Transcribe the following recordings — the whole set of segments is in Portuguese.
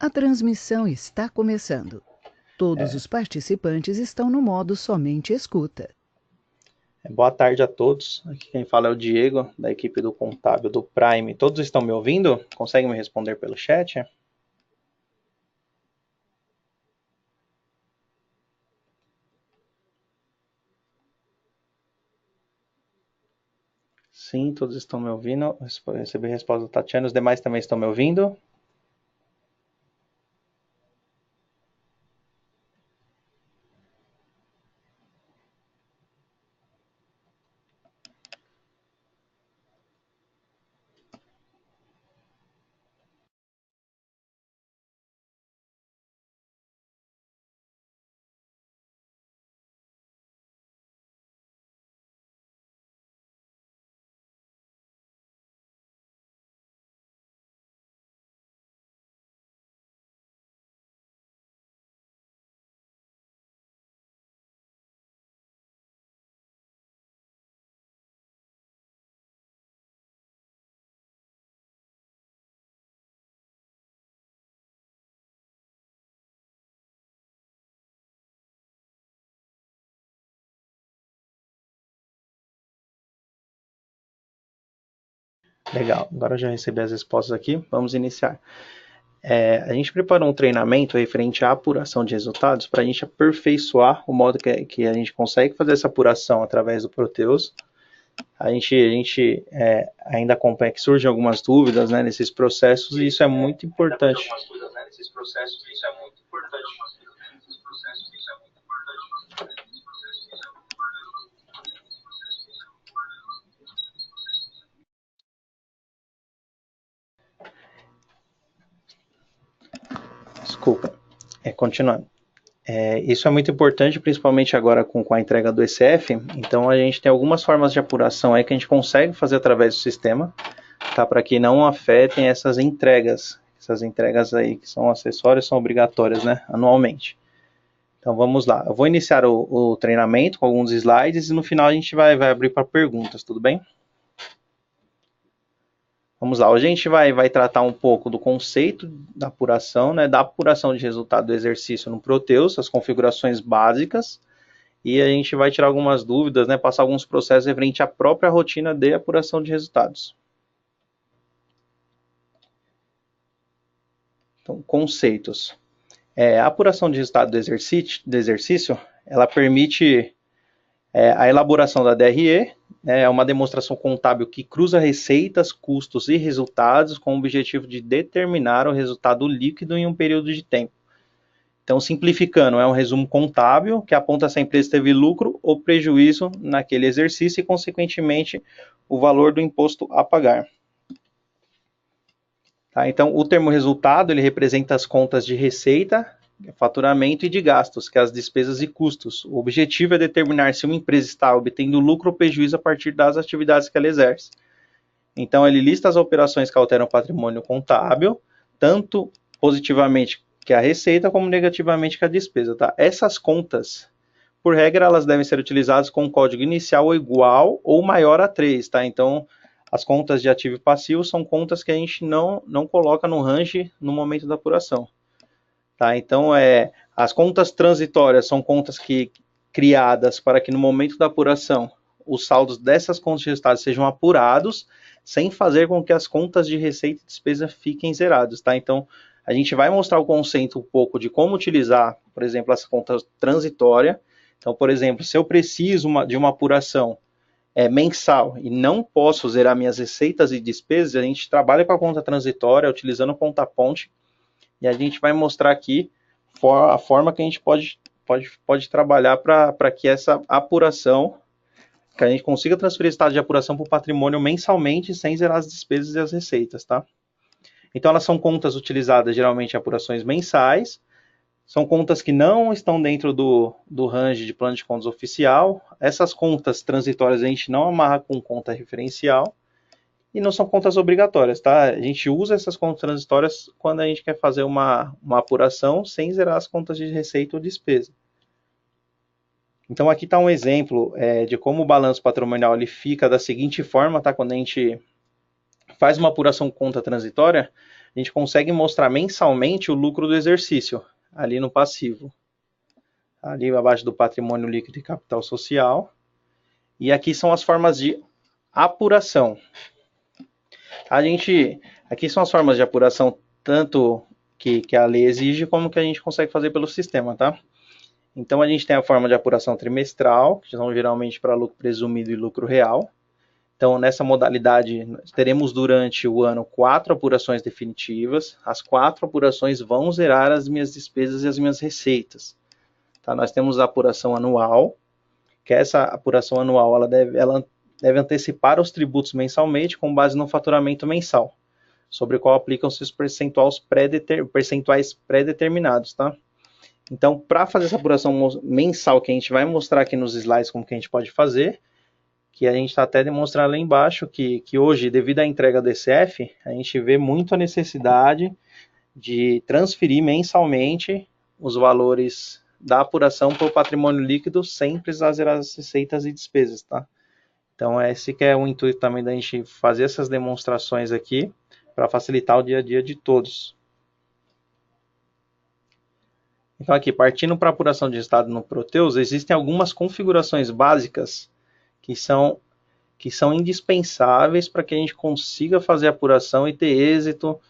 A transmissão está começando. Todos os participantes estão no modo somente escuta. Boa tarde a todos. Aqui quem fala é o Diego, da equipe do Contábil do Prime. Todos estão me ouvindo? Conseguem me responder pelo chat? Sim, todos estão me ouvindo. Recebi a resposta da Tatiana. Os demais também estão me ouvindo? Legal, agora eu já recebi as respostas aqui. Vamos iniciar. A gente preparou um treinamento referente à apuração de resultados para a gente aperfeiçoar o modo que a gente consegue fazer essa apuração através do Proteus. A gente ainda acompanha que surgem algumas dúvidas, né, nesses processos e isso é muito importante. Desculpa, continuando. Isso é muito importante, principalmente agora com a entrega do ECF. Então a gente tem algumas formas de apuração aí que a gente consegue fazer através do sistema, tá? Para que não afetem essas entregas. Essas entregas aí que são acessórias, são obrigatórias, né? Anualmente. Então vamos lá. Eu vou iniciar o treinamento com alguns slides e no final a gente vai abrir para perguntas, tudo bem? Vamos lá, hoje a gente vai tratar um pouco do conceito da apuração, né, da apuração de resultado do exercício no Proteus, as configurações básicas, e a gente vai tirar algumas dúvidas, né, passar alguns processos referente à própria rotina de apuração de resultados. Então, conceitos. A apuração de resultado do exercício ela permite a elaboração da DRE, é uma demonstração contábil que cruza receitas, custos e resultados com o objetivo de determinar o resultado líquido em um período de tempo. Então, simplificando, é um resumo contábil que aponta se a empresa teve lucro ou prejuízo naquele exercício e, consequentemente, o valor do imposto a pagar. Tá? Então, o termo resultado ele representa as contas de receita, faturamento e de gastos, que é as despesas e custos. O objetivo é determinar se uma empresa está obtendo lucro ou prejuízo a partir das atividades que ela exerce. Então, ele lista as operações que alteram o patrimônio contábil, tanto positivamente que a receita, como negativamente que a despesa. Tá? Essas contas, por regra, elas devem ser utilizadas com um código inicial igual ou maior a 3. Tá? Então, as contas de ativo e passivo são contas que a gente não coloca no range no momento da apuração. Tá? Então, as contas transitórias são contas criadas para que no momento da apuração os saldos dessas contas de resultados sejam apurados, sem fazer com que as contas de receita e despesa fiquem zeradas. Tá? Então, a gente vai mostrar o conceito um pouco de como utilizar, por exemplo, essa conta transitória. Então, por exemplo, se eu preciso de uma apuração mensal e não posso zerar minhas receitas e despesas, a gente trabalha com a conta transitória, utilizando conta ponte, e a gente vai mostrar aqui a forma que a gente pode trabalhar para que essa apuração, que a gente consiga transferir o estado de apuração para o patrimônio mensalmente, sem zerar as despesas e as receitas, tá? Então, elas são contas utilizadas geralmente em apurações mensais, são contas que não estão dentro do range de plano de contas oficial. Essas contas transitórias a gente não amarra com conta referencial, e não são contas obrigatórias, tá? A gente usa essas contas transitórias quando a gente quer fazer uma apuração sem zerar as contas de receita ou despesa. Então aqui está um exemplo de como o balanço patrimonial ele fica da seguinte forma, tá? Quando a gente faz uma apuração com conta transitória, a gente consegue mostrar mensalmente o lucro do exercício, ali no passivo. Ali abaixo do patrimônio líquido e capital social. E aqui são as formas de apuração. Aqui são as formas de apuração, tanto que a lei exige, como que a gente consegue fazer pelo sistema, tá? Então, a gente tem a forma de apuração trimestral, que são geralmente para lucro presumido e lucro real. Então, nessa modalidade, teremos durante o ano 4 apurações definitivas. As 4 apurações vão zerar as minhas despesas e as minhas receitas. Tá? Nós temos a apuração anual, que essa apuração anual ela deve antecipar os tributos mensalmente com base no faturamento mensal, sobre o qual aplicam-se os percentuais pré-determinados. Tá? Então, para fazer essa apuração mensal, que a gente vai mostrar aqui nos slides como que a gente pode fazer, que a gente está até demonstrando lá embaixo, que hoje, devido à entrega do ECF, a gente vê muito a necessidade de transferir mensalmente os valores da apuração para o patrimônio líquido sem precisar zerar as receitas e despesas, tá? Então, esse que é o intuito também da gente fazer essas demonstrações aqui, para facilitar o dia a dia de todos. Então, aqui, partindo para a apuração de resultado no Proteus, existem algumas configurações básicas que são indispensáveis para que a gente consiga fazer a apuração e ter êxito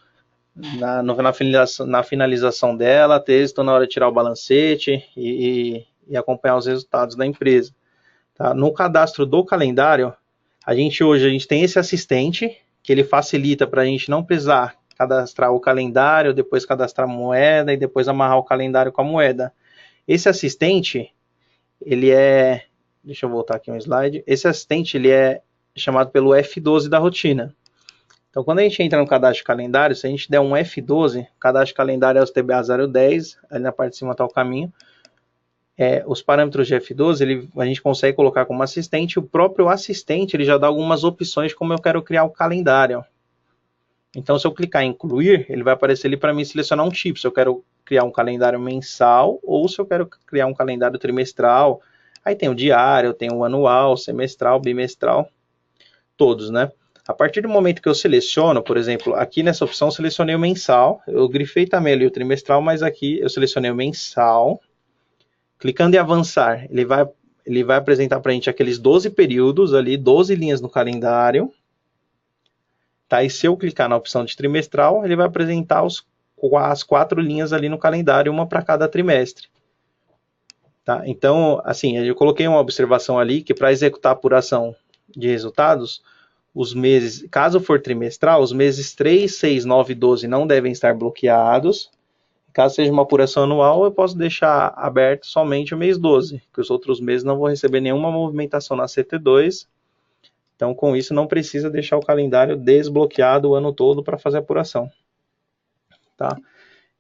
na finalização dela, ter êxito na hora de tirar o balancete e acompanhar os resultados da empresa. Tá? No cadastro do calendário, hoje a gente tem esse assistente, que ele facilita para a gente não precisar cadastrar o calendário, depois cadastrar a moeda e depois amarrar o calendário com a moeda. Esse assistente, deixa eu voltar aqui um slide. Esse assistente, ele é chamado pelo F12 da rotina. Então, quando a gente entra no cadastro de calendário, se a gente der um F12, o cadastro de calendário é os TBA 010, ali na parte de cima está o caminho. Os parâmetros de F12, a gente consegue colocar como assistente. O próprio assistente, ele já dá algumas opções de como eu quero criar o calendário. Então, se eu clicar em incluir, ele vai aparecer ali para mim selecionar um tipo. Se eu quero criar um calendário mensal ou se eu quero criar um calendário trimestral. Aí tem o diário, tem o anual, semestral, bimestral, todos, né? A partir do momento que eu seleciono, por exemplo, aqui nessa opção eu selecionei o mensal, eu grifei também ali o trimestral, mas aqui eu selecionei o mensal. Clicando em avançar, ele vai apresentar para a gente aqueles 12 períodos ali, 12 linhas no calendário. Tá? E se eu clicar na opção de trimestral, ele vai apresentar as 4 linhas ali no calendário, uma para cada trimestre. Tá? Então, assim, eu coloquei uma observação ali que para executar a apuração de resultados, os meses, caso for trimestral, os meses 3, 6, 9 e 12 não devem estar bloqueados. Caso seja uma apuração anual, eu posso deixar aberto somente o mês 12, que os outros meses não vão receber nenhuma movimentação na CT2. Então, com isso, não precisa deixar o calendário desbloqueado o ano todo para fazer a apuração. Tá?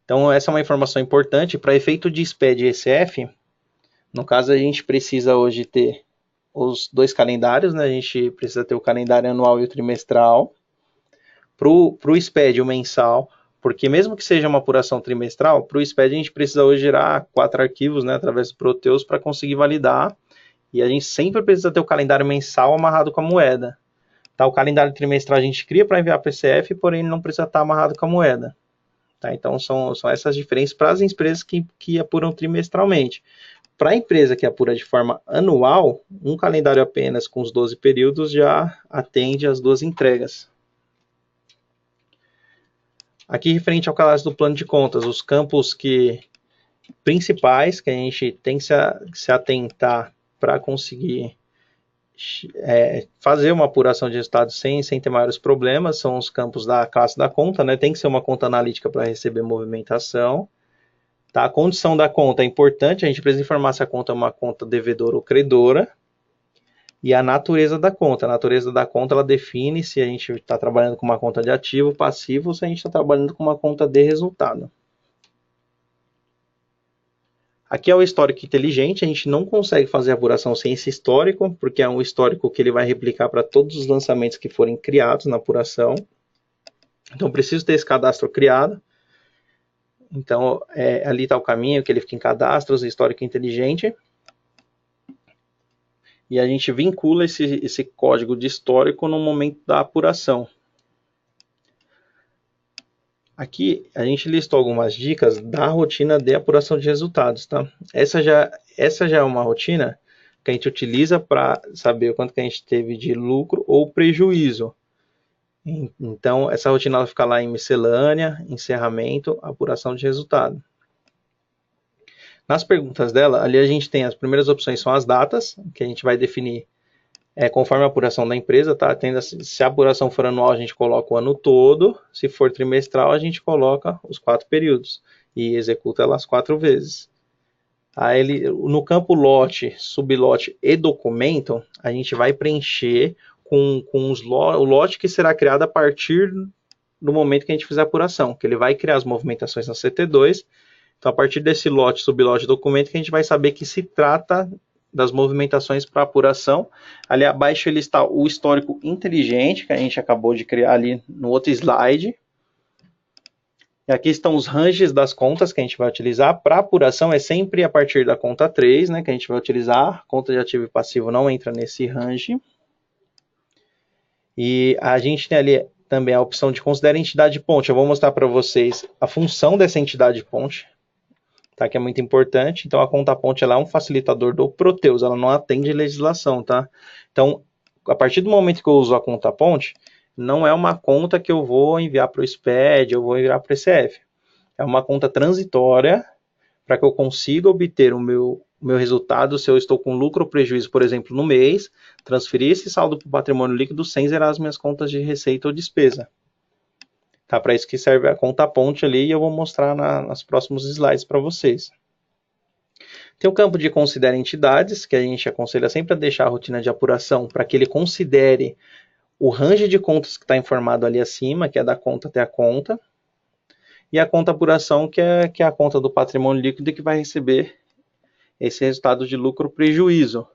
Então, essa é uma informação importante. Para efeito de SPED e ECF, no caso, a gente precisa hoje ter os 2 calendários, né? A gente precisa ter o calendário anual e o trimestral. Para o SPED, o mensal, porque mesmo que seja uma apuração trimestral, para o SPED a gente precisa hoje gerar 4 arquivos, né, através do Proteus para conseguir validar, e a gente sempre precisa ter o calendário mensal amarrado com a moeda. Tá? O calendário trimestral a gente cria para enviar para o ECF, porém ele não precisa estar amarrado com a moeda. Tá? Então são essas diferenças para as empresas que apuram trimestralmente. Para a empresa que apura de forma anual, um calendário apenas com os 12 períodos já atende às 2 entregas. Aqui, referente ao cadastro do plano de contas, os campos principais que a gente tem que se atentar para conseguir fazer uma apuração de resultados sem ter maiores problemas são os campos da classe da conta, né? Tem que ser uma conta analítica para receber movimentação. Tá? A condição da conta é importante, a gente precisa informar se a conta é uma conta devedora ou credora. E a natureza da conta. A natureza da conta ela define se a gente está trabalhando com uma conta de ativo, passivo, ou se a gente está trabalhando com uma conta de resultado. Aqui é o histórico inteligente. A gente não consegue fazer a apuração sem esse histórico, porque é um histórico que ele vai replicar para todos os lançamentos que forem criados na apuração. Então, preciso ter esse cadastro criado. Então, ali está o caminho, que ele fica em cadastros, histórico inteligente. E a gente vincula esse código de histórico no momento da apuração. Aqui a gente listou algumas dicas da rotina de apuração de resultados, tá? Essa já é uma rotina que a gente utiliza para saber o quanto que a gente teve de lucro ou prejuízo. Então, essa rotina ela fica lá em miscelânea, encerramento, apuração de resultado. Nas perguntas dela, ali a gente tem as primeiras opções são as datas, que a gente vai definir conforme a apuração da empresa, tá? Se a apuração for anual, a gente coloca o ano todo, se for trimestral, a gente coloca os 4 períodos e executa elas 4 vezes. Aí no campo lote, sublote e documento, a gente vai preencher com o lote que será criado a partir do momento que a gente fizer a apuração, que ele vai criar as movimentações na CT2. Então, a partir desse lote, sublote e documento, que a gente vai saber que se trata das movimentações para apuração. Ali abaixo ele está o histórico inteligente, que a gente acabou de criar ali no outro slide. E aqui estão os ranges das contas que a gente vai utilizar. Para apuração é sempre a partir da conta 3, né, que a gente vai utilizar. Conta de ativo e passivo não entra nesse range. E a gente tem ali também a opção de considerar entidade ponte. Eu vou mostrar para vocês a função dessa entidade ponte, tá, que é muito importante. Então, a conta ponte ela é um facilitador do Proteus, ela não atende legislação, tá? Então, a partir do momento que eu uso a conta ponte, não é uma conta que eu vou enviar para o SPED, eu vou enviar para o ECF. É uma conta transitória para que eu consiga obter o meu resultado, se eu estou com lucro ou prejuízo, por exemplo, no mês, transferir esse saldo para o patrimônio líquido sem zerar as minhas contas de receita ou despesa. Tá, para isso que serve a conta ponte ali e eu vou mostrar nos próximos slides para vocês. Tem o campo de considera entidades, que a gente aconselha sempre a deixar a rotina de apuração para que ele considere o range de contas que está informado ali acima, que é da conta até a conta, e a conta apuração, que é a conta do patrimônio líquido que vai receber esse resultado de lucro ou prejuízo.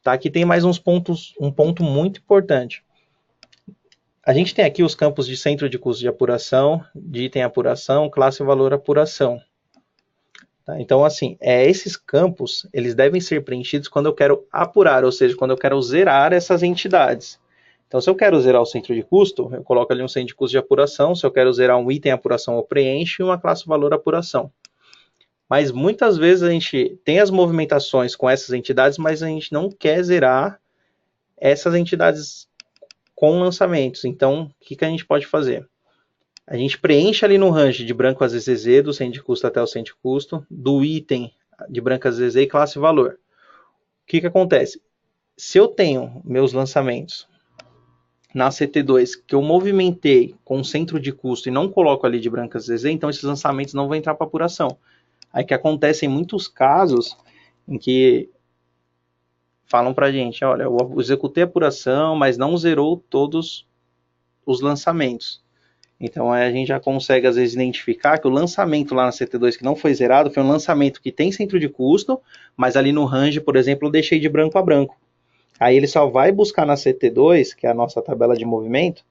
Tá? Aqui tem mais um ponto muito importante. A gente tem aqui os campos de centro de custo de apuração, de item apuração, classe e valor apuração. Tá? Então, assim, esses campos, eles devem ser preenchidos quando eu quero apurar, ou seja, quando eu quero zerar essas entidades. Então, se eu quero zerar o centro de custo, eu coloco ali um centro de custo de apuração. Se eu quero zerar um item apuração, eu preencho, e uma classe valor apuração. Mas muitas vezes a gente tem as movimentações com essas entidades, mas a gente não quer zerar essas entidades com lançamentos. Então, o que a gente pode fazer? A gente preenche ali no range de branco a ZZZ, do centro de custo até o centro de custo, do item de branco a ZZZ e classe valor. O que acontece? Se eu tenho meus lançamentos na CT2 que eu movimentei com centro de custo e não coloco ali de branco a ZZZ, então esses lançamentos não vão entrar para apuração. Aí que acontece em muitos casos em que falam para a gente, olha, eu executei a apuração, mas não zerou todos os lançamentos. Então a gente já consegue às vezes identificar que o lançamento lá na CT2 que não foi zerado foi um lançamento que tem centro de custo, mas ali no range, por exemplo, eu deixei de branco a branco. Aí ele só vai buscar na CT2, que é a nossa tabela de movimento,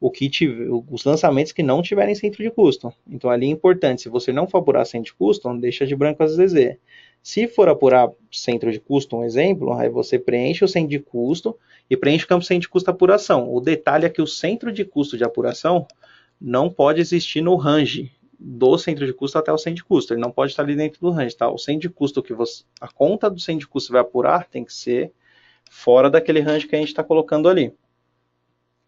os lançamentos que não tiverem centro de custo. Então ali é importante, se você não for apurar centro de custo, deixa de branco a ZZ. Se for apurar centro de custo, um exemplo, aí você preenche o centro de custo e preenche o campo centro de custo apuração. O detalhe é que o centro de custo de apuração não pode existir no range do centro de custo até o centro de custo. Ele não pode estar ali dentro do range, tá? O centro de custo a conta do centro de custo vai apurar tem que ser fora daquele range que a gente está colocando ali.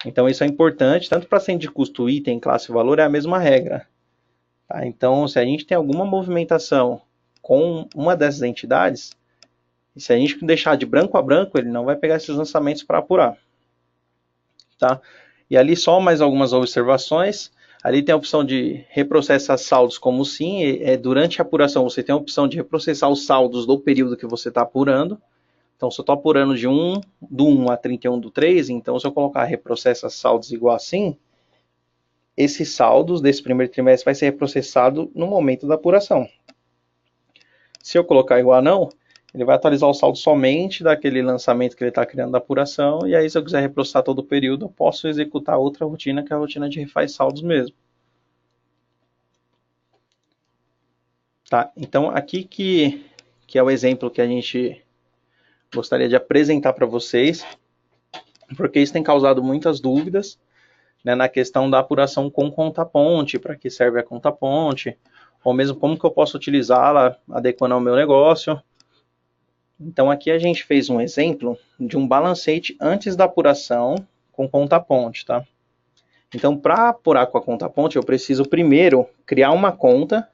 Então isso é importante, tanto para centro de custo, item, classe e valor, é a mesma regra. Tá? Então, se a gente tem alguma movimentação com uma dessas entidades, e se a gente deixar de branco a branco, ele não vai pegar esses lançamentos para apurar. Tá? E ali só mais algumas observações. Ali tem a opção de reprocessar saldos como sim. Durante a apuração você tem a opção de reprocessar os saldos do período que você está apurando. Então, se eu estou apurando do 1 a 31 do 3, então se eu colocar reprocessa saldos igual assim, esses saldos desse primeiro trimestre vai ser reprocessado no momento da apuração. Se eu colocar igual a não, ele vai atualizar o saldo somente daquele lançamento que ele está criando da apuração, e aí se eu quiser reprocessar todo o período, eu posso executar outra rotina, que é a rotina de refaz saldos mesmo. Tá? Então, aqui que é o exemplo que a gente gostaria de apresentar para vocês, porque isso tem causado muitas dúvidas. né, na questão da apuração com conta-ponte, para que serve a conta-ponte, ou mesmo como que eu posso utilizá-la adequando ao meu negócio. Então aqui a gente fez um exemplo de um balancete antes da apuração com conta-ponte, tá? Então, para apurar com a conta-ponte, eu preciso primeiro criar uma conta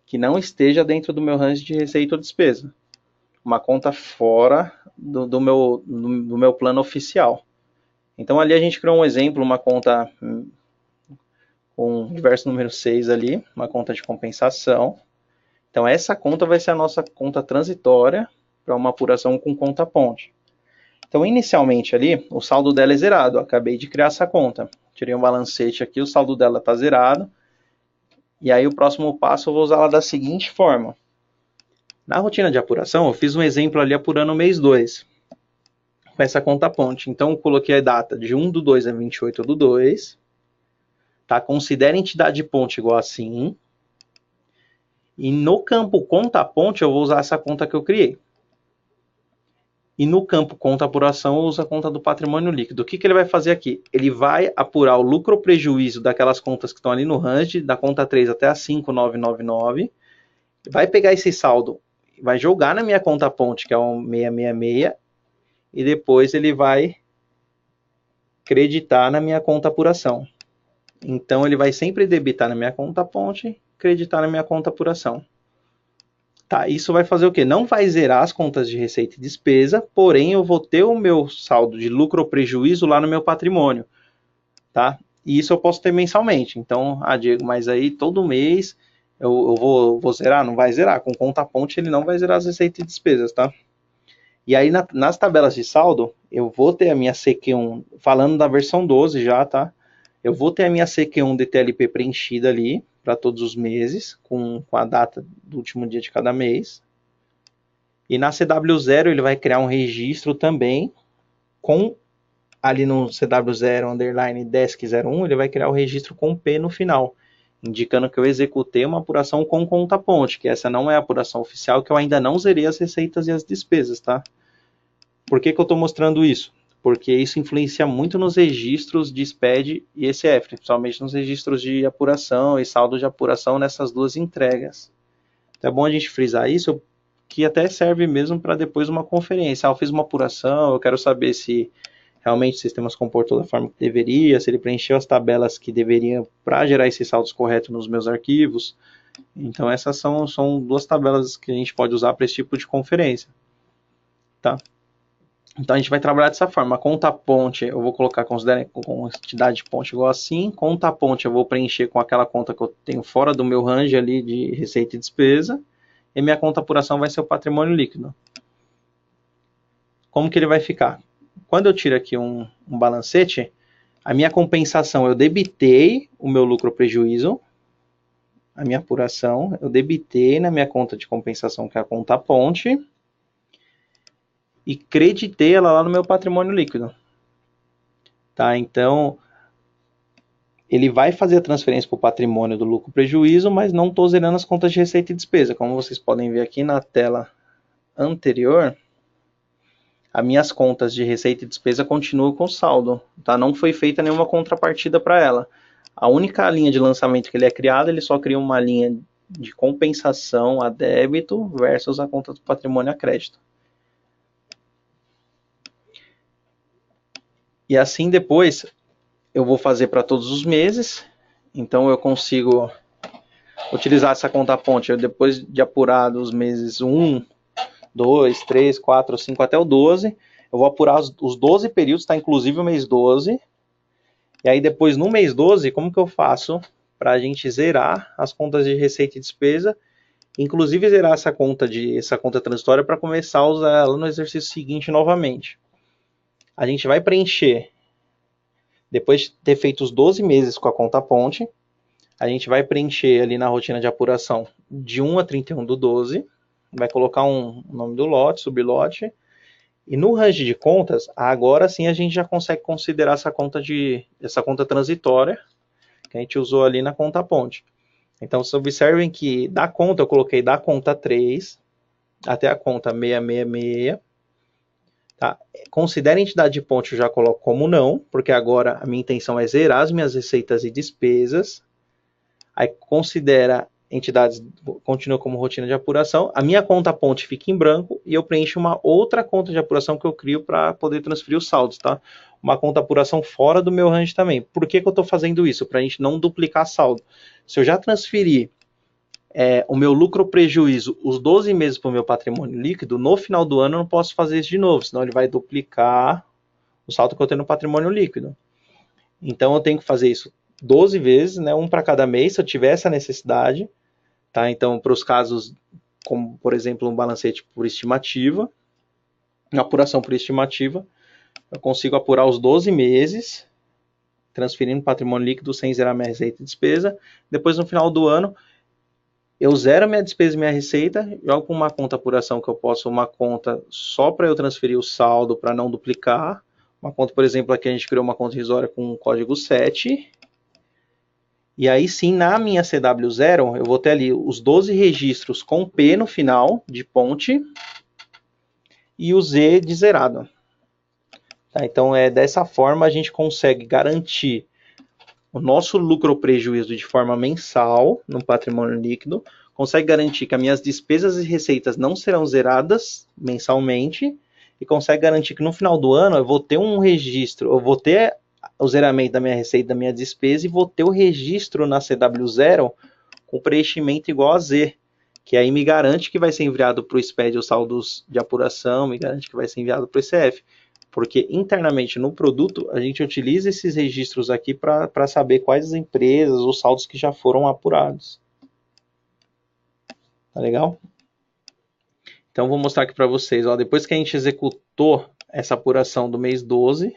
que não esteja dentro do meu range de receita ou despesa. Uma conta fora do meu plano oficial. Então, ali a gente criou um exemplo, uma conta com diverso número 6 ali, uma conta de compensação. Então, essa conta vai ser a nossa conta transitória para uma apuração com conta-ponte. Então, inicialmente ali, o saldo dela é zerado. Eu acabei de criar essa conta. Tirei um balancete aqui, o saldo dela está zerado. E aí, o próximo passo eu vou usá-la da seguinte forma. Na rotina de apuração, eu fiz um exemplo ali apurando o mês 2. Com essa conta-ponte. Então, eu coloquei a data de 1/2 a 28/2. Tá? Considera a entidade ponte igual assim. E no campo conta-ponte, eu vou usar essa conta que eu criei. E no campo conta apuração, eu uso a conta do patrimônio líquido. O que ele vai fazer aqui? Ele vai apurar o lucro ou prejuízo daquelas contas que estão ali no range, da conta 3 até a 5999. Vai pegar esse saldo, vai jogar na minha conta ponte, que é o 666, e depois ele vai creditar na minha conta apuração. Então ele vai sempre debitar na minha conta ponte, creditar na minha conta apuração. Tá, isso vai fazer o quê? Não vai zerar as contas de receita e despesa, porém eu vou ter o meu saldo de lucro ou prejuízo lá no meu patrimônio, tá? E isso eu posso ter mensalmente. Então, Diego, mas aí todo mês eu vou zerar? Não vai zerar. Com conta ponte ele não vai zerar as receitas e despesas, tá? E aí nas tabelas de saldo, eu vou ter a minha CQ1, falando da versão 12 já, tá? Eu vou ter a minha CQ1 de TLP preenchida ali, para todos os meses, com a data do último dia de cada mês. E na CW0 ele vai criar um registro também, com ali no CW0 underline desk01, ele vai criar o registro com P no final, indicando que eu executei uma apuração com conta ponte, que essa não é a apuração oficial, que eu ainda não zerei as receitas e as despesas, tá? Por que eu estou mostrando isso? Porque isso influencia muito nos registros de SPED e ECF, principalmente nos registros de apuração e saldo de apuração nessas duas entregas. Então é bom a gente frisar isso, que até serve mesmo para depois uma conferência. Eu fiz uma apuração, eu quero saber se realmente o sistema se comportou da forma que deveria, se ele preencheu as tabelas que deveriam para gerar esses saldos corretos nos meus arquivos. Então essas são duas tabelas que a gente pode usar para esse tipo de conferência. Tá? Então a gente vai trabalhar dessa forma. Conta ponte eu vou colocar com entidade ponte igual assim. Conta ponte eu vou preencher com aquela conta que eu tenho fora do meu range ali de receita e despesa. E minha conta apuração vai ser o patrimônio líquido. Como que ele vai ficar? Quando eu tiro aqui um balancete, a minha compensação eu debitei o meu lucro ou prejuízo. A minha apuração eu debitei na minha conta de compensação, que é a conta ponte. E creditei ela lá no meu patrimônio líquido. Tá? Então, ele vai fazer a transferência para o patrimônio do lucro prejuízo, mas não estou zerando as contas de receita e despesa. Como vocês podem ver aqui na tela anterior, as minhas contas de receita e despesa continuam com saldo. Tá? Não foi feita nenhuma contrapartida para ela. A única linha de lançamento que ele é criado, ele só cria uma linha de compensação a débito versus a conta do patrimônio a crédito. E assim depois eu vou fazer para todos os meses. Então eu consigo utilizar essa conta ponte depois de apurar os meses 1, 2, 3, 4, 5 até o 12. Eu vou apurar os 12 períodos, tá? Inclusive o mês 12. E aí depois no mês 12, como que eu faço para a gente zerar as contas de receita e despesa? Inclusive zerar essa conta transitória para começar a usar ela no exercício seguinte novamente. A gente vai preencher, depois de ter feito os 12 meses com a conta ponte, a gente vai preencher ali na rotina de apuração de 1 a 31/12, vai colocar um nome do lote, sublote, e no range de contas, agora sim a gente já consegue considerar essa conta transitória que a gente usou ali na conta ponte. Então, vocês observem que da conta, eu coloquei da conta 3 até a conta 666, Tá? Considera a entidade de ponte, eu já coloco como não, porque agora a minha intenção é zerar as minhas receitas e despesas. Aí considera entidades, continua como rotina de apuração. A minha conta ponte fica em branco e eu preencho uma outra conta de apuração que eu crio para poder transferir os saldos, tá? Uma conta apuração fora do meu range também. Por que eu estou fazendo isso? Para a gente não duplicar saldo. Se eu já transferir o meu lucro ou prejuízo, os 12 meses para o meu patrimônio líquido, no final do ano eu não posso fazer isso de novo, senão ele vai duplicar o saldo que eu tenho no patrimônio líquido. Então eu tenho que fazer isso 12 vezes, né, um para cada mês, se eu tiver essa necessidade. Tá? Então, para os casos, como por exemplo um balancete por estimativa, uma apuração por estimativa, eu consigo apurar os 12 meses, transferindo patrimônio líquido sem zerar minha receita e despesa. Depois, no final do ano, eu zero minha despesa e minha receita, jogo com uma conta apuração que eu posso, uma conta só para eu transferir o saldo, para não duplicar. Uma conta, por exemplo, aqui a gente criou uma conta risória com código 7. E aí sim, na minha CW0, eu vou ter ali os 12 registros com P no final, de ponte, e o Z de zerado. Tá, então, dessa forma a gente consegue garantir o nosso lucro ou prejuízo de forma mensal no patrimônio líquido, consegue garantir que as minhas despesas e receitas não serão zeradas mensalmente, e consegue garantir que no final do ano eu vou ter um registro, eu vou ter o zeramento da minha receita, da minha despesa, e vou ter o registro na CW0 com preenchimento igual a Z, que aí me garante que vai ser enviado para o SPED os saldos de apuração, me garante que vai ser enviado para o ICF. Porque internamente no produto a gente utiliza esses registros aqui para saber quais as empresas, os saldos que já foram apurados. Tá legal? Então vou mostrar aqui para vocês. Ó, depois que a gente executou essa apuração do mês 12,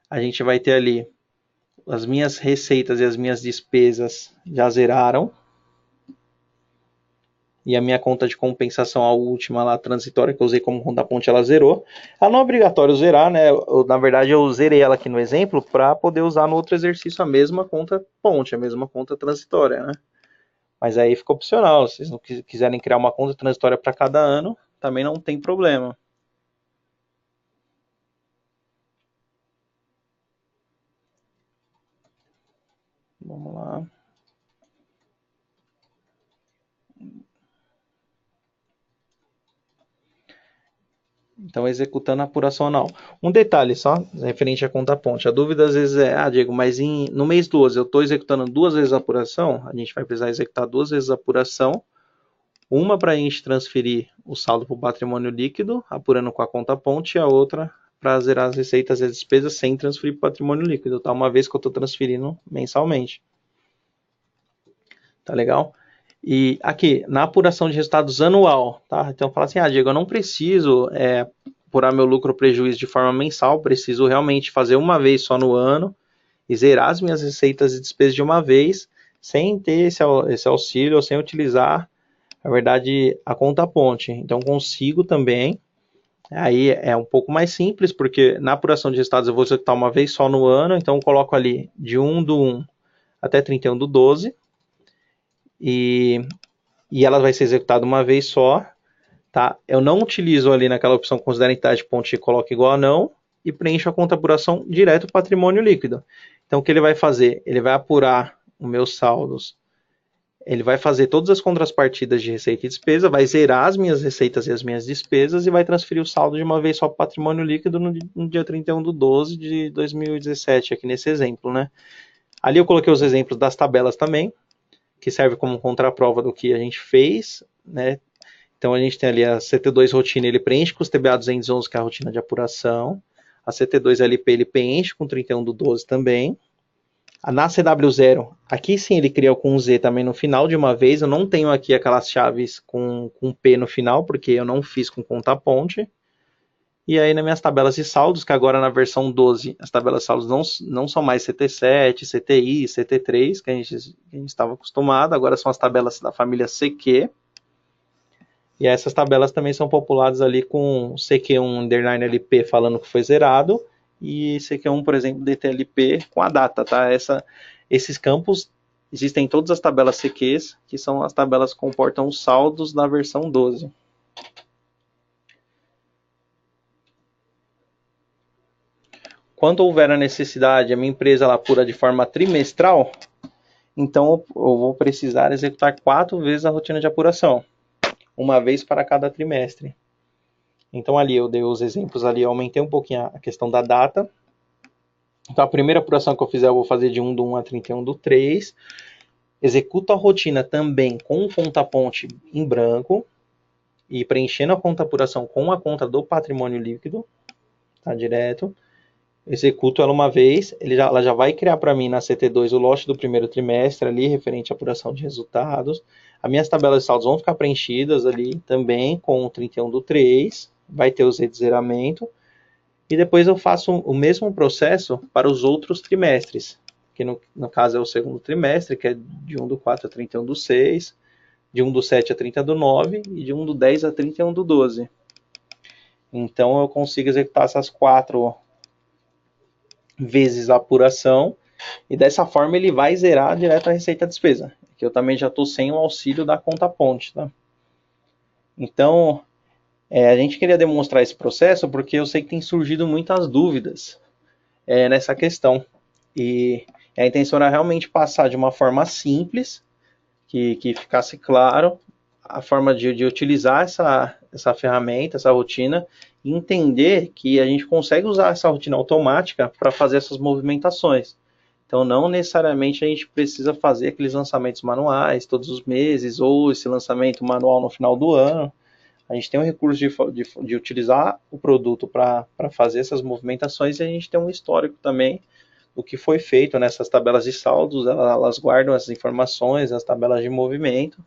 a gente vai ter ali as minhas receitas e as minhas despesas já zeraram. E a minha conta de compensação, a última lá, transitória, que eu usei como conta ponte, ela zerou. Ela não é obrigatório zerar, né? Na verdade, eu zerei ela aqui no exemplo para poder usar no outro exercício a mesma conta ponte, a mesma conta transitória, né? Mas aí fica opcional. Se vocês não quiserem criar uma conta transitória para cada ano, também não tem problema. Vamos lá. Então, executando a apuração anual. Um detalhe só, referente à conta ponte. A dúvida às vezes é, Diego, mas no mês 12 eu estou executando 2 vezes a apuração? A gente vai precisar executar 2 vezes a apuração. Uma para a gente transferir o saldo para o patrimônio líquido, apurando com a conta ponte, e a outra para zerar as receitas e as despesas sem transferir para o patrimônio líquido, tá? Uma vez que eu estou transferindo mensalmente. Tá legal? E aqui, na apuração de resultados anual, tá? Então fala assim, Diego, eu não preciso apurar meu lucro ou prejuízo de forma mensal, preciso realmente fazer uma vez só no ano e zerar as minhas receitas e despesas de uma vez, sem ter esse auxílio, ou sem utilizar, na verdade, a conta ponte. Então consigo também, aí é um pouco mais simples, porque na apuração de resultados eu vou executar uma vez só no ano, então eu coloco ali de 1/1 até 31/12, e ela vai ser executada uma vez só, tá? Eu não utilizo ali naquela opção considera entidade ponte e coloco igual a não, e preencho a conta apuração direto para patrimônio líquido. Então o que ele vai fazer? Ele vai apurar os meus saldos, ele vai fazer todas as contrapartidas de receita e despesa, vai zerar as minhas receitas e as minhas despesas e vai transferir o saldo de uma vez só para o patrimônio líquido no dia 31/12 de 2017, aqui nesse exemplo, né? Ali eu coloquei os exemplos das tabelas também, que serve como contraprova do que a gente fez, né? Então a gente tem ali a CT2 rotina, ele preenche com os TBA 211, que é a rotina de apuração. A CT2 LP ele preenche com 31/12 também. Na CW0, aqui sim ele cria com Z também no final de uma vez. Eu não tenho aqui aquelas chaves com P no final, porque eu não fiz com conta ponte. E aí nas minhas tabelas de saldos, que agora na versão 12, as tabelas de saldos não são mais CT7, CTI, CT3, que a gente estava acostumado, agora são as tabelas da família CQ. E essas tabelas também são populadas ali com CQ1_LP falando que foi zerado, e CQ1, por exemplo, DTLP com a data, tá? Esses campos existem em todas as tabelas CQs, que são as tabelas que comportam os saldos da versão 12. quando houver a necessidade, a minha empresa ela apura de forma trimestral, então eu vou precisar executar 4 vezes a rotina de apuração, uma vez para cada trimestre. Então ali eu dei os exemplos ali, eu aumentei um pouquinho a questão da data. Então a primeira apuração que eu fizer eu vou fazer de 1/1 a 31/3. Executo a rotina também com conta-ponte em branco e preenchendo a conta apuração com a conta do patrimônio líquido, tá direto. Executo ela uma vez, ela já vai criar para mim na CT2 o lote do primeiro trimestre ali, referente à apuração de resultados. As minhas tabelas de saldos vão ficar preenchidas ali também com o 31/3, vai ter o Z de zeramento. E depois eu faço o mesmo processo para os outros trimestres, que no caso é o segundo trimestre, que é de 1/4 a 31/6, de 1/7 a 30/9 e de 1/10 a 31/12. Então eu consigo executar essas 4 vezes a apuração e dessa forma ele vai zerar direto a receita despesa, que eu também já estou sem o auxílio da conta ponte, tá? Então a gente queria demonstrar esse processo porque eu sei que tem surgido muitas dúvidas nessa questão. E a intenção era realmente passar de uma forma simples, que ficasse claro a forma de utilizar essa ferramenta, essa rotina, e entender que a gente consegue usar essa rotina automática para fazer essas movimentações. Então, não necessariamente a gente precisa fazer aqueles lançamentos manuais todos os meses, ou esse lançamento manual no final do ano. A gente tem o recurso de utilizar o produto para fazer essas movimentações e a gente tem um histórico também do que foi feito nessas tabelas de saldos, elas guardam essas informações, as tabelas de movimento,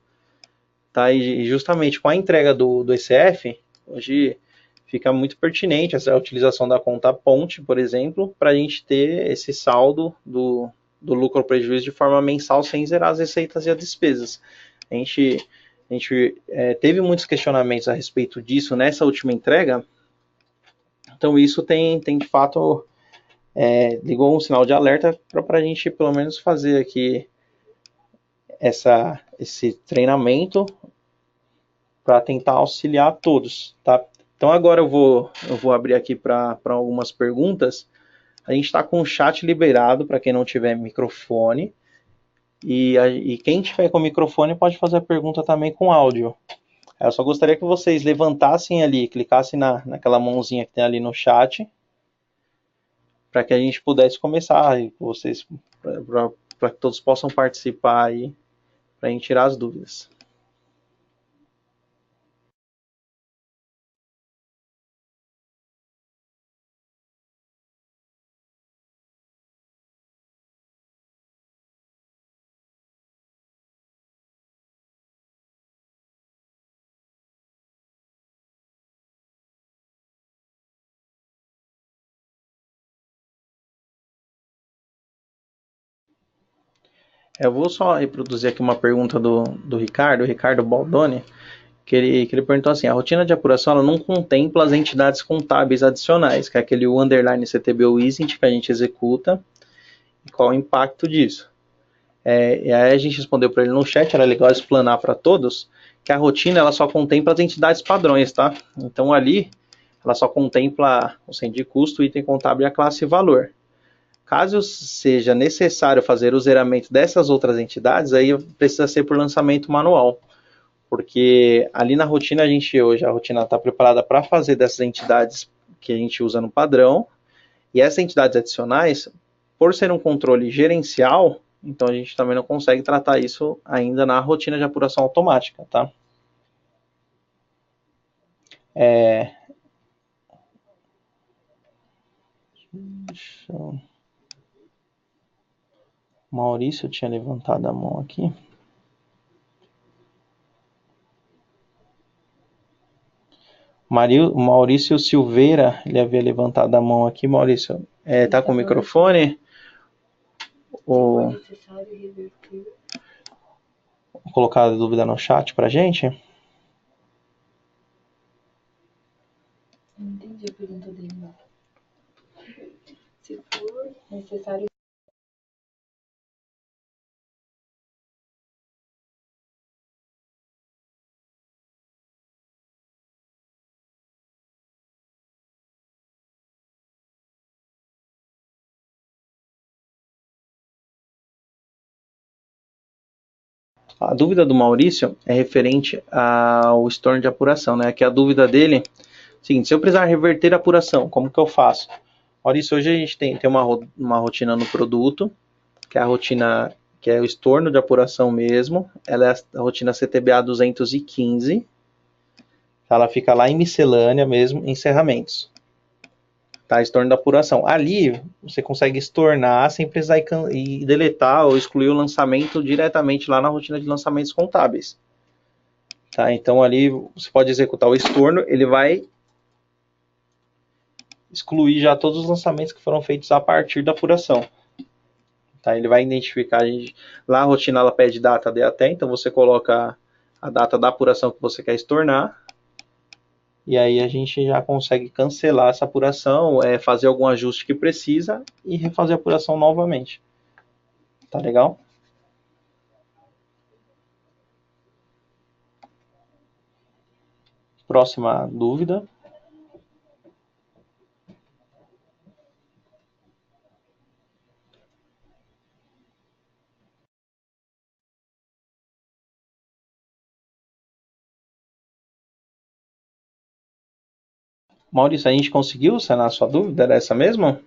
tá? E justamente com a entrega do ECF, hoje fica muito pertinente essa utilização da conta ponte, por exemplo, para a gente ter esse saldo do lucro ou prejuízo de forma mensal sem zerar as receitas e as despesas. A gente teve muitos questionamentos a respeito disso nessa última entrega, então isso tem de fato ligou um sinal de alerta para a gente pelo menos fazer aqui esse treinamento para tentar auxiliar todos, tá? Então agora eu vou abrir aqui para algumas perguntas. A gente está com o chat liberado para quem não tiver microfone. E quem tiver com microfone pode fazer a pergunta também com áudio. Eu só gostaria que vocês levantassem ali, clicassem naquela mãozinha que tem ali no chat, para que a gente pudesse começar, e vocês, para que todos possam participar aí, para a gente tirar as dúvidas. Eu vou só reproduzir aqui uma pergunta do Ricardo Baldoni, que ele perguntou assim: a rotina de apuração ela não contempla as entidades contábeis adicionais, que é aquele underline CTB ou ISINT que a gente executa, e qual o impacto disso. E aí a gente respondeu para ele no chat, era legal explanar para todos, que a rotina ela só contempla as entidades padrões, tá? Então ali ela só contempla o centro de custo, o item contábil e a classe e valor. Caso seja necessário fazer o zeramento dessas outras entidades, aí precisa ser por lançamento manual, porque ali na rotina hoje a rotina está preparada para fazer dessas entidades que a gente usa no padrão, e essas entidades adicionais, por ser um controle gerencial, então a gente também não consegue tratar isso ainda na rotina de apuração automática, tá? Maurício tinha levantado a mão aqui. Maurício Silveira, ele havia levantado a mão aqui. Maurício, tá com o microfone? Ou colocar a dúvida no chat pra gente? Não entendi a pergunta dele, não. Se for necessário A dúvida do Maurício é referente ao estorno de apuração, né? Que a dúvida dele é o seguinte: se eu precisar reverter a apuração, como que eu faço? Maurício, hoje a gente tem uma rotina no produto, que é a rotina que é o estorno de apuração mesmo. Ela é a rotina CTBA 215. Ela fica lá em miscelânea mesmo, encerramentos. Tá, estorno da apuração. Ali você consegue estornar sem precisar ir deletar ou excluir o lançamento diretamente lá na rotina de lançamentos contábeis. Tá, então ali você pode executar o estorno, ele vai excluir já todos os lançamentos que foram feitos a partir da apuração. Tá, ele vai identificar, lá a rotina ela pede data de até, então você coloca a data da apuração que você quer estornar. E aí a gente já consegue cancelar essa apuração, fazer algum ajuste que precisa e refazer a apuração novamente. Tá legal? Próxima dúvida. Maurício, a gente conseguiu sanar a sua dúvida? Era essa mesmo?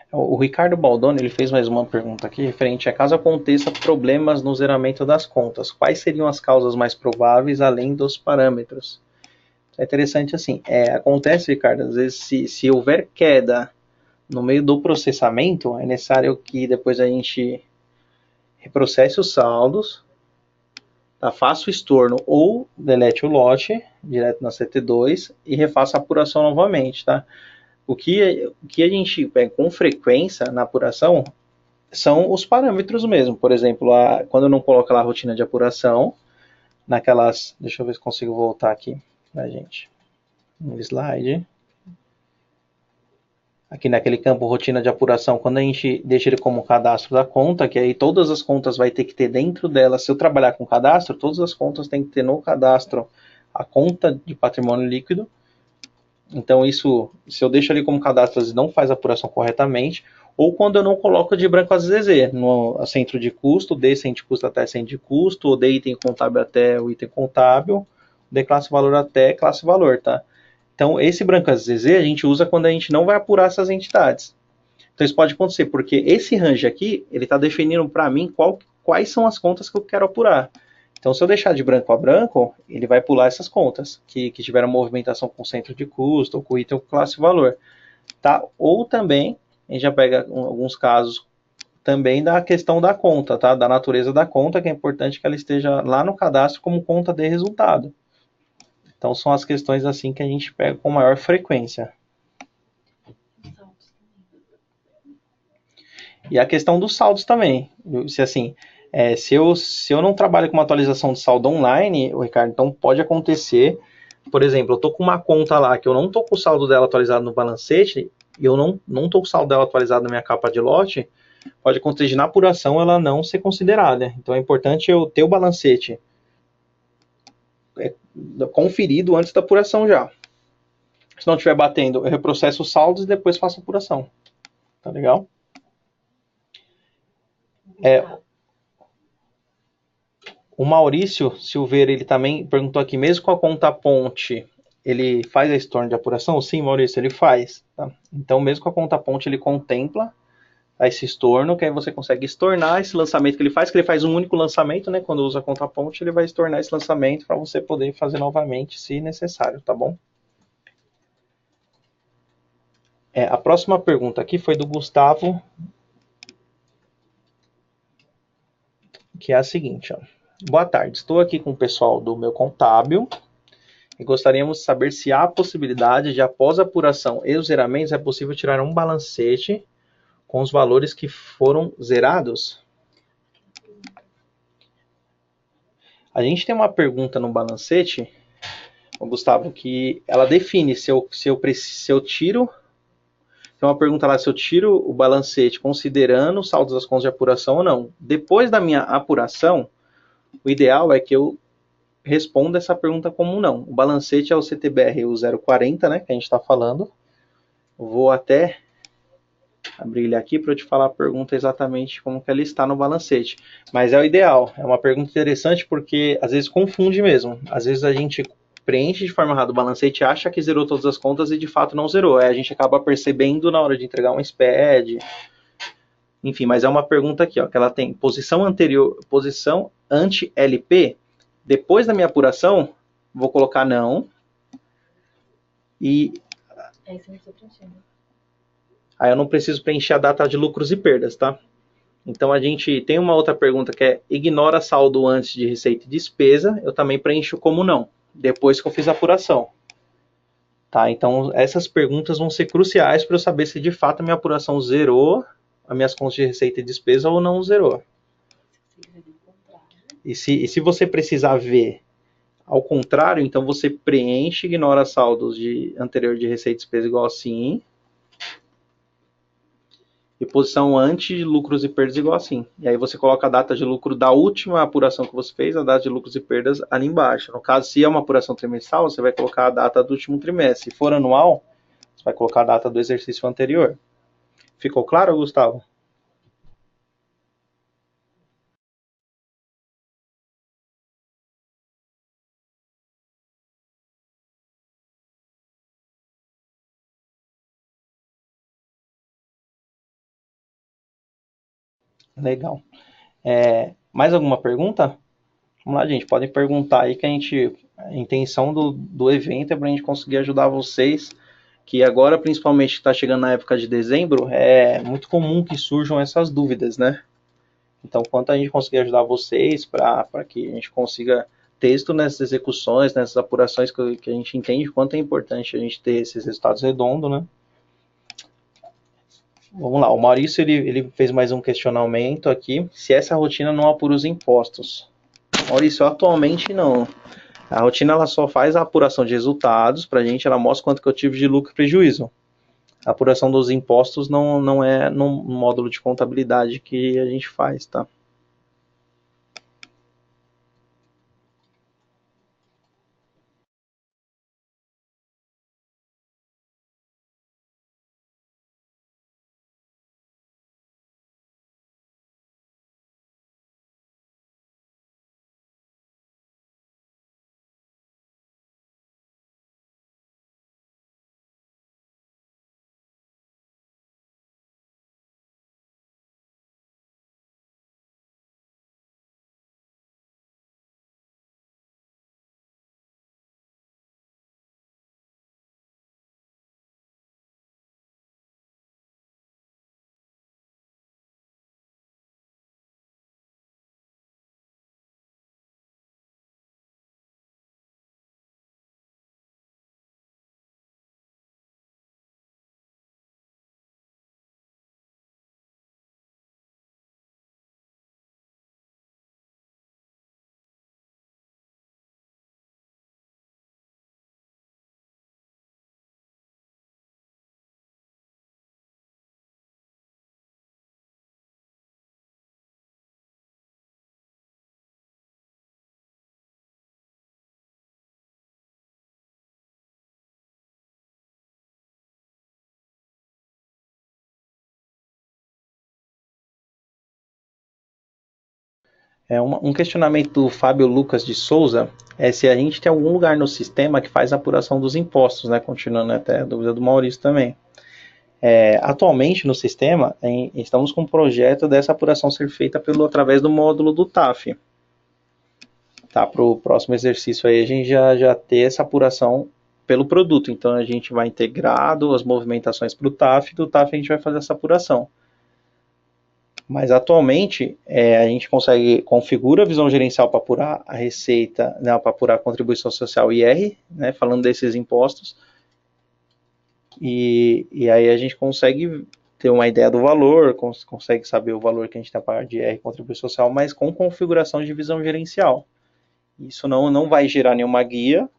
O Ricardo Baldoni ele fez mais uma pergunta aqui referente a caso aconteça problemas no zeramento das contas. Quais seriam as causas mais prováveis além dos parâmetros? É interessante assim. Acontece, Ricardo, às vezes se houver queda no meio do processamento, é necessário que depois a gente reprocesse os saldos, tá? Faça o estorno ou delete o lote direto na CT2 e refaça a apuração novamente, tá? O que a gente pega com frequência na apuração são os parâmetros mesmo. Por exemplo, quando eu não coloco lá a rotina de apuração, naquelas. Deixa eu ver se consigo voltar aqui pra gente. No slide. Aqui naquele campo rotina de apuração, quando a gente deixa ele como cadastro da conta, que aí todas as contas vai ter que ter dentro dela, se eu trabalhar com cadastro, todas as contas tem que ter no cadastro a conta de patrimônio líquido. Então isso, se eu deixo ali como cadastro, às vezes não faz a apuração corretamente, ou quando eu não coloco de branco as ZZ, no centro de custo, de centro de custo até centro de custo, ou de item contábil até o item contábil, de classe valor até classe valor, tá? Então esse branco ZZ a gente usa quando a gente não vai apurar essas entidades. Então isso pode acontecer, porque esse range aqui, ele está definindo para mim quais são as contas que eu quero apurar. Então, se eu deixar de branco a branco, ele vai pular essas contas que tiveram movimentação com centro de custo ou com item ou classe valor. Tá? Ou também, a gente já pega alguns casos também da questão da conta, tá? Da natureza da conta, que é importante que ela esteja lá no cadastro como conta de resultado. Então, são as questões assim que a gente pega com maior frequência. E a questão dos saldos também. Se assim, se eu não trabalho com uma atualização de saldo online, Ricardo, então pode acontecer, por exemplo, eu estou com uma conta lá que eu não estou com o saldo dela atualizado no balancete, e eu não estou com o saldo dela atualizado na minha capa de lote, pode acontecer de na apuração ela não ser considerada. Então é importante eu ter o balancete conferido antes da apuração já. Se não estiver batendo, eu reprocesso os saldos e depois faço a apuração. Tá legal? O Maurício Silveira, ele também perguntou aqui, mesmo com a conta ponte, ele faz esse estorno de apuração? Sim, Maurício, ele faz. Tá? Então, mesmo com a conta ponte, ele contempla esse estorno, que aí você consegue estornar esse lançamento que ele faz um único lançamento, né? Quando usa a conta ponte, ele vai estornar esse lançamento para você poder fazer novamente, se necessário, tá bom? A próxima pergunta aqui foi do Gustavo, que é a seguinte, ó. Boa tarde, estou aqui com o pessoal do meu contábil e gostaríamos de saber se há a possibilidade de, após a apuração e os zeramentos, é possível tirar um balancete com os valores que foram zerados? A gente tem uma pergunta no balancete, Gustavo, que ela define se eu tiro. Tem uma pergunta lá se eu tiro o balancete considerando os saldos das contas de apuração ou não. Depois da minha apuração, o ideal é que eu responda essa pergunta como não. O balancete é o CTBR, o 040, né, que a gente está falando. Eu vou até abrir ele aqui para eu te falar a pergunta exatamente como que ela está no balancete. Mas é o ideal. É uma pergunta interessante porque às vezes confunde mesmo. Às vezes a gente preenche de forma errada o balancete, acha que zerou todas as contas e de fato não zerou. Aí a gente acaba percebendo na hora de entregar um SPED. Enfim, mas é uma pergunta aqui, ó, que ela tem posição anterior, posição anti-LP. Depois da minha apuração, vou colocar não. E aí eu não preciso preencher a data de lucros e perdas, tá? Então a gente tem uma outra pergunta que é ignora saldo antes de receita e despesa. Eu também preencho como não, depois que eu fiz a apuração. Tá? Então essas perguntas vão ser cruciais para eu saber se de fato a minha apuração zerou as minhas contas de receita e despesa ou não zerou. E se você precisar ver ao contrário, então você preenche e ignora saldos de anterior de receita e despesa igual assim. E posição antes de lucros e perdas igual assim. E aí você coloca a data de lucro da última apuração que você fez, a data de lucros e perdas ali embaixo. No caso, se é uma apuração trimestral, você vai colocar a data do último trimestre. Se for anual, você vai colocar a data do exercício anterior. Ficou claro, Gustavo? Legal. Mais alguma pergunta? Vamos lá, gente. Podem perguntar aí que a intenção do evento é para a gente conseguir ajudar vocês, que agora, principalmente, está chegando na época de dezembro, é muito comum que surjam essas dúvidas, né? Então, quanto a gente conseguir ajudar vocês para que a gente consiga ter êxito nessas execuções, nessas apurações que a gente entende quanto é importante a gente ter esses resultados redondos, né? Vamos lá, o Maurício ele fez mais um questionamento aqui, se essa rotina não apura os impostos. Maurício, atualmente não. A rotina ela só faz a apuração de resultados para a gente, ela mostra quanto que eu tive de lucro e prejuízo. A apuração dos impostos não é no módulo de contabilidade que a gente faz, tá? Um questionamento do Fábio Lucas de Souza é se a gente tem algum lugar no sistema que faz a apuração dos impostos, né? Continuando até a dúvida do Maurício também. Atualmente no sistema, estamos com um projeto dessa apuração ser feita através do módulo do TAF. Tá, para o próximo exercício aí a gente já ter essa apuração pelo produto. Então a gente vai integrado as movimentações para o TAF, do TAF a gente vai fazer essa apuração. Mas atualmente a gente configura a visão gerencial para apurar a receita, né, para apurar a contribuição social IR, né, falando desses impostos, e aí a gente consegue ter uma ideia do valor, consegue saber o valor que a gente está pagando de IR contribuição social, mas com configuração de visão gerencial. Isso não vai gerar nenhuma guia,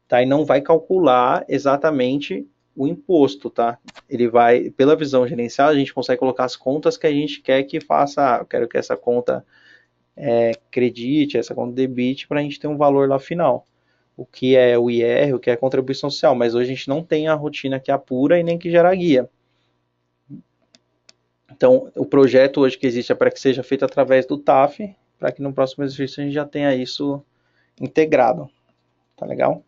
tá, e não vai calcular exatamente o imposto, tá? Ele vai, pela visão gerencial, a gente consegue colocar as contas que a gente quer que faça. Eu quero que essa conta credite, essa conta debite, para a gente ter um valor lá final. O que é o IR, o que é a contribuição social, mas hoje a gente não tem a rotina que apura e nem que gera guia. Então, o projeto hoje que existe é para que seja feito através do TAF, para que no próximo exercício a gente já tenha isso integrado. Tá legal?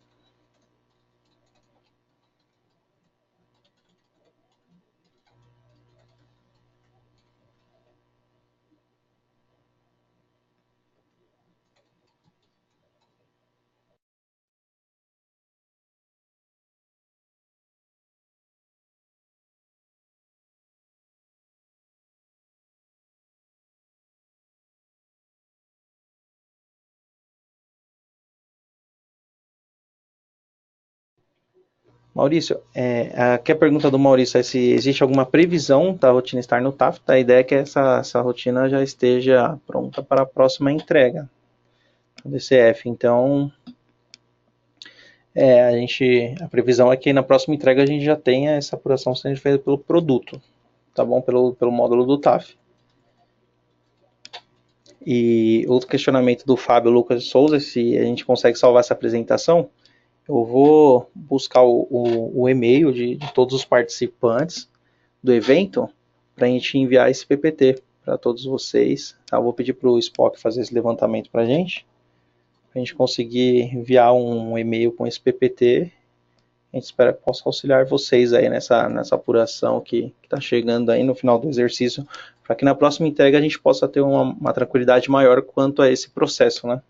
Maurício, aqui a pergunta do Maurício é se existe alguma previsão da rotina estar no TAF. A ideia é que essa rotina já esteja pronta para a próxima entrega do DCF. Então, a previsão é que na próxima entrega a gente já tenha essa apuração sendo feita pelo produto, tá bom? Pelo módulo do TAF. E outro questionamento do Fábio Lucas de Souza, se a gente consegue salvar essa apresentação. Eu vou buscar o e-mail de todos os participantes do evento para a gente enviar esse PPT para todos vocês. Tá? Eu vou pedir para o Spock fazer esse levantamento para a gente conseguir enviar um e-mail com esse PPT. A gente espera que possa auxiliar vocês aí nessa apuração que está chegando aí no final do exercício, para que na próxima entrega a gente possa ter uma tranquilidade maior quanto a esse processo, né?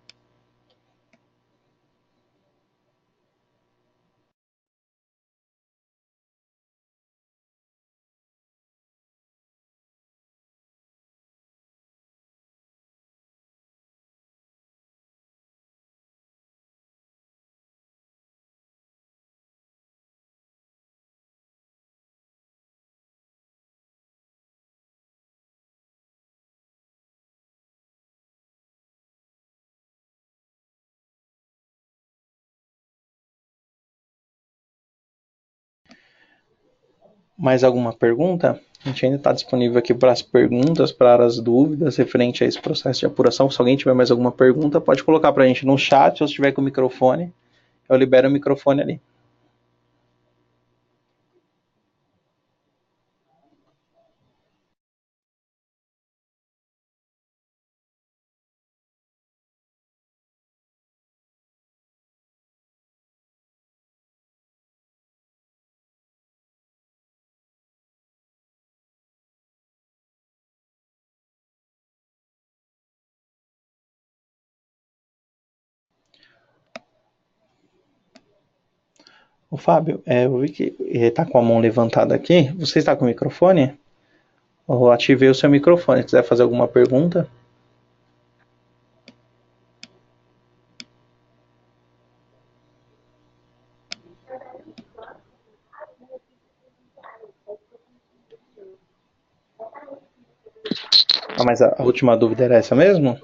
Mais alguma pergunta? A gente ainda está disponível aqui para as perguntas, para as dúvidas referente a esse processo de apuração. Se alguém tiver mais alguma pergunta, pode colocar para a gente no chat, ou se tiver com o microfone, eu libero o microfone ali. O Fábio, eu vi que está com a mão levantada aqui. Você está com o microfone? Eu ativei o seu microfone. Se quiser fazer alguma pergunta. Ah, mas a última dúvida era essa mesmo?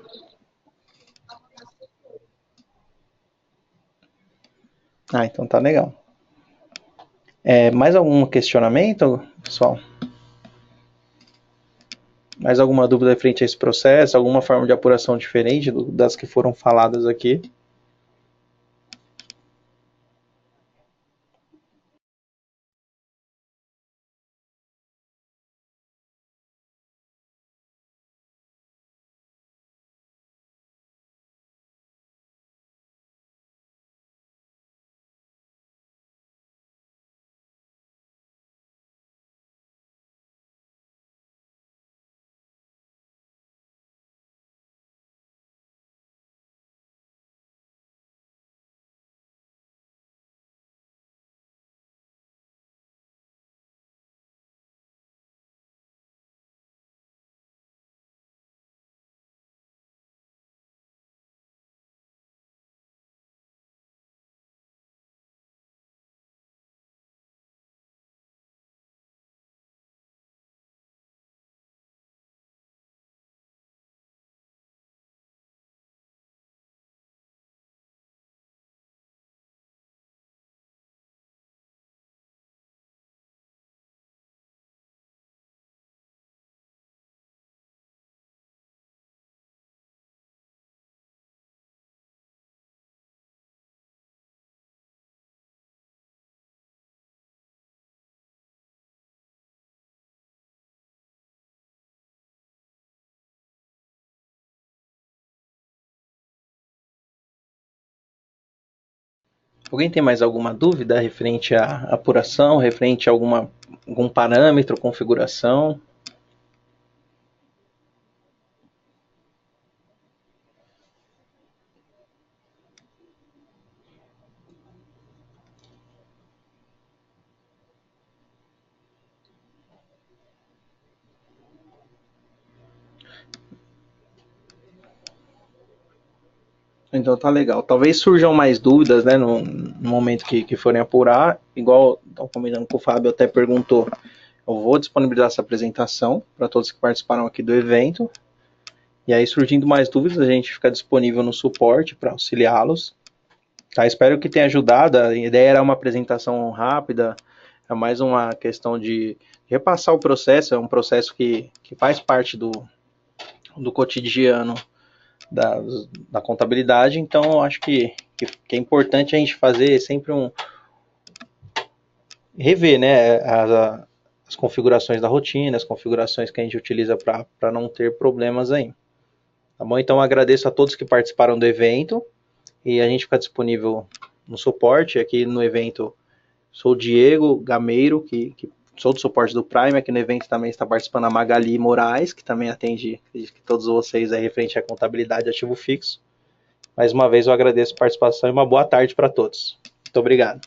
Ah, então tá legal. Mais algum questionamento, pessoal? Mais alguma dúvida referente a esse processo? Alguma forma de apuração diferente das que foram faladas aqui? Alguém tem mais alguma dúvida referente à apuração, referente a algum parâmetro, configuração? Então tá legal. Talvez surjam mais dúvidas, né, no momento que forem apurar. Igual estava comentando com o Fábio, até perguntou. Eu vou disponibilizar essa apresentação para todos que participaram aqui do evento. E aí, surgindo mais dúvidas, a gente fica disponível no suporte para auxiliá-los. Tá, espero que tenha ajudado. A ideia era uma apresentação rápida, é mais uma questão de repassar o processo. É um processo que faz parte do cotidiano da contabilidade, então acho que é importante a gente fazer sempre rever, né, as configurações da rotina, as configurações que a gente utiliza para não ter problemas aí. Tá bom? Então agradeço a todos que participaram do evento e a gente fica disponível no suporte. Aqui no evento sou o Diego Gameiro, que sou do suporte do Prime. Aqui no evento também está participando a Magali Moraes, que também atende todos vocês aí referente à contabilidade ativo fixo. Mais uma vez eu agradeço a participação e uma boa tarde para todos. Muito obrigado.